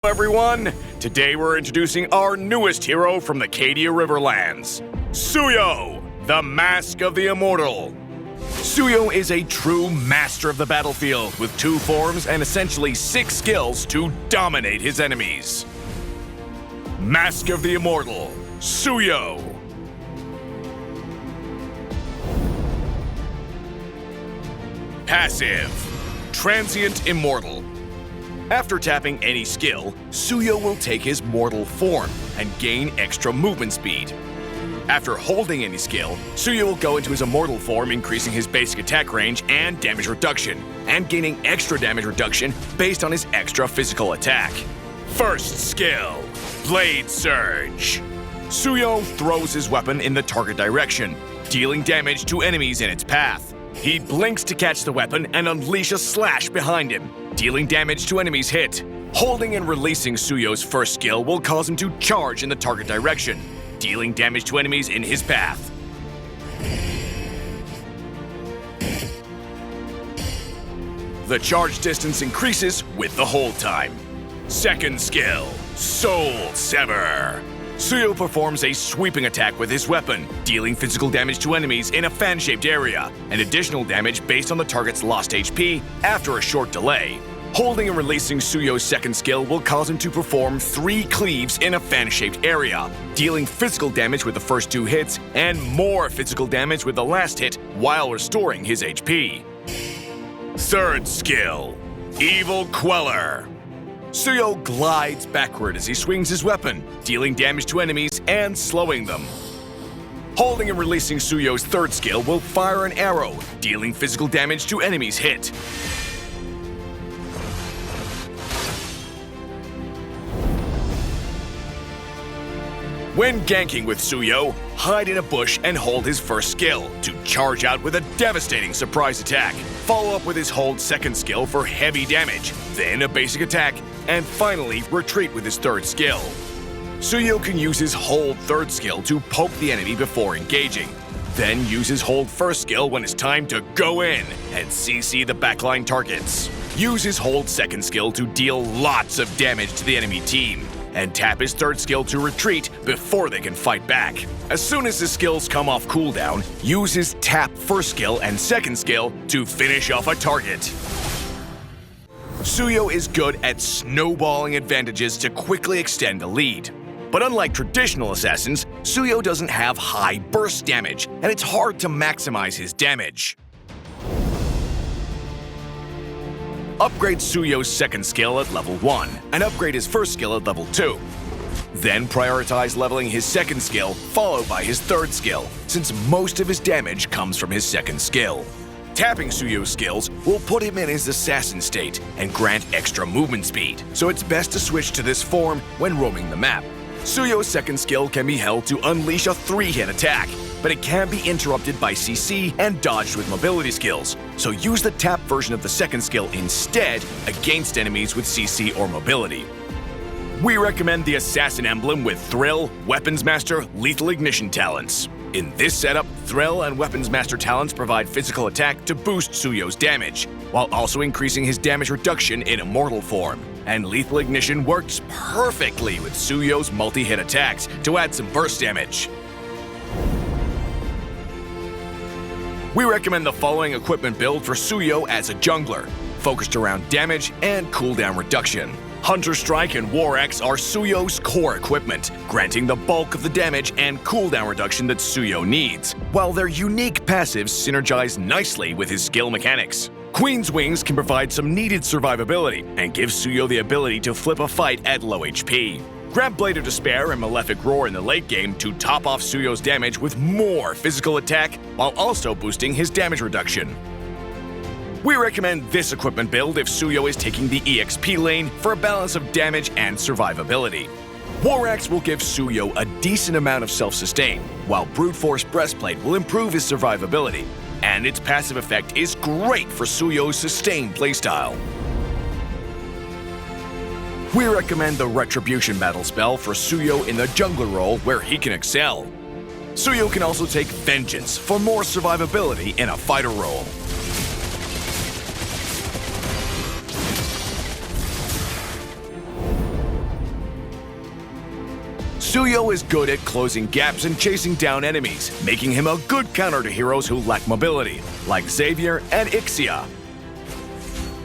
Everyone, today we're introducing our newest hero from the Cadia Riverlands, Suyou, the Mask of the Immortal. Suyou is a true master of the battlefield with 2 forms and essentially 6 skills to dominate his enemies. Mask of the Immortal, Suyou. Passive, Transient Immortal. After tapping any skill, Suyou will take his mortal form and gain extra movement speed. After holding any skill, Suyou will go into his immortal form, increasing his basic attack range and damage reduction, and gaining extra damage reduction based on his extra physical attack. First skill, Blade Surge. Suyou throws his weapon in the target direction, dealing damage to enemies in its path. He blinks to catch the weapon and unleash a slash behind him, dealing damage to enemies hit. Holding and releasing Suyou's first skill will cause him to charge in the target direction, dealing damage to enemies in his path. The charge distance increases with the hold time. Second skill, Soul Sever. Suyou performs a sweeping attack with his weapon, dealing physical damage to enemies in a fan-shaped area, and additional damage based on the target's lost HP after a short delay. Holding and releasing Suyou's second skill will cause him to perform 3 cleaves in a fan-shaped area, dealing physical damage with the first 2 hits and more physical damage with the last hit while restoring his HP. Third skill, Evil Queller. Suyou glides backward as he swings his weapon, dealing damage to enemies and slowing them. Holding and releasing Suyou's third skill will fire an arrow, dealing physical damage to enemies hit. When ganking with Suyou, hide in a bush and hold his first skill to charge out with a devastating surprise attack. Follow up with his hold second skill for heavy damage, then a basic attack, and finally retreat with his third skill. Suyou can use his hold third skill to poke the enemy before engaging, then use his hold first skill when it's time to go in and CC the backline targets. Use his hold second skill to deal lots of damage to the enemy team, and tap his third skill to retreat before they can fight back. As soon as his skills come off cooldown, use his tap first skill and second skill to finish off a target. Suyou is good at snowballing advantages to quickly extend a lead. But unlike traditional assassins, Suyou doesn't have high burst damage, and it's hard to maximize his damage. Upgrade Suyou's second skill at level 1, and upgrade his first skill at level 2. Then prioritize leveling his second skill, followed by his third skill, since most of his damage comes from his second skill. Tapping Suyou's skills will put him in his assassin state and grant extra movement speed, so it's best to switch to this form when roaming the map. Suyou's second skill can be held to unleash a 3-hit attack, but it can be interrupted by CC and dodged with mobility skills, so use the tap version of the second skill instead against enemies with CC or mobility. We recommend the Assassin emblem with Thrill, Weapons Master, Lethal Ignition talents. In this setup, Thrill and Weapons Master talents provide physical attack to boost Suyou's damage, while also increasing his damage reduction in Immortal form. And Lethal Ignition works perfectly with Suyou's multi-hit attacks to add some burst damage. We recommend the following equipment build for Suyou as a jungler, focused around damage and cooldown reduction. Hunter Strike and War Axe are Suyou's core equipment, granting the bulk of the damage and cooldown reduction that Suyou needs, while their unique passives synergize nicely with his skill mechanics. Queen's Wings can provide some needed survivability and give Suyou the ability to flip a fight at low HP. Grab Blade of Despair and Malefic Roar in the late game to top off Suyou's damage with more physical attack while also boosting his damage reduction. We recommend this equipment build if Suyou is taking the EXP lane for a balance of damage and survivability. War Axe will give Suyou a decent amount of self-sustain, while Brute Force Breastplate will improve his survivability, and its passive effect is great for Suyou's sustained playstyle. We recommend the Retribution Battle spell for Suyou in the jungler role where he can excel. Suyou can also take Vengeance for more survivability in a fighter role. Suyou is good at closing gaps and chasing down enemies, making him a good counter to heroes who lack mobility, like Xavier and Ixia.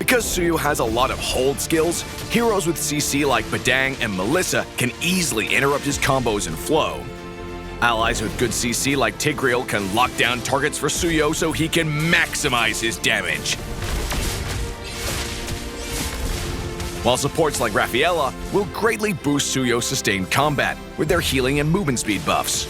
Because Suyou has a lot of hold skills, heroes with CC like Badang and Melissa can easily interrupt his combos and flow. Allies with good CC like Tigreal can lock down targets for Suyou so he can maximize his damage. While supports like Rafaela will greatly boost Suyou's sustained combat with their healing and movement speed buffs.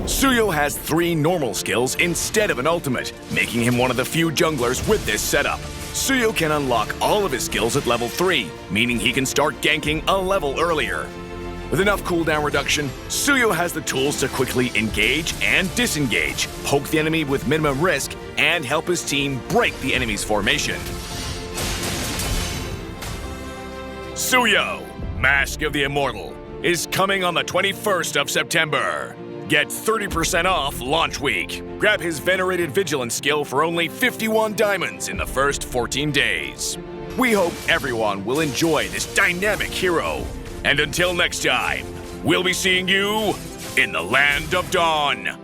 Suyou has 3 normal skills instead of an ultimate, making him one of the few junglers with this setup. Suyou can unlock all of his skills at level 3, meaning he can start ganking a level earlier. With enough cooldown reduction, Suyou has the tools to quickly engage and disengage, poke the enemy with minimum risk, and help his team break the enemy's formation. Suyou, Mask of the Immortal, is coming on the 21st of September. Get 30% off launch week. Grab his venerated Vigilance skill for only 51 diamonds in the first 14 days. We hope everyone will enjoy this dynamic hero. And until next time, we'll be seeing you in the Land of Dawn.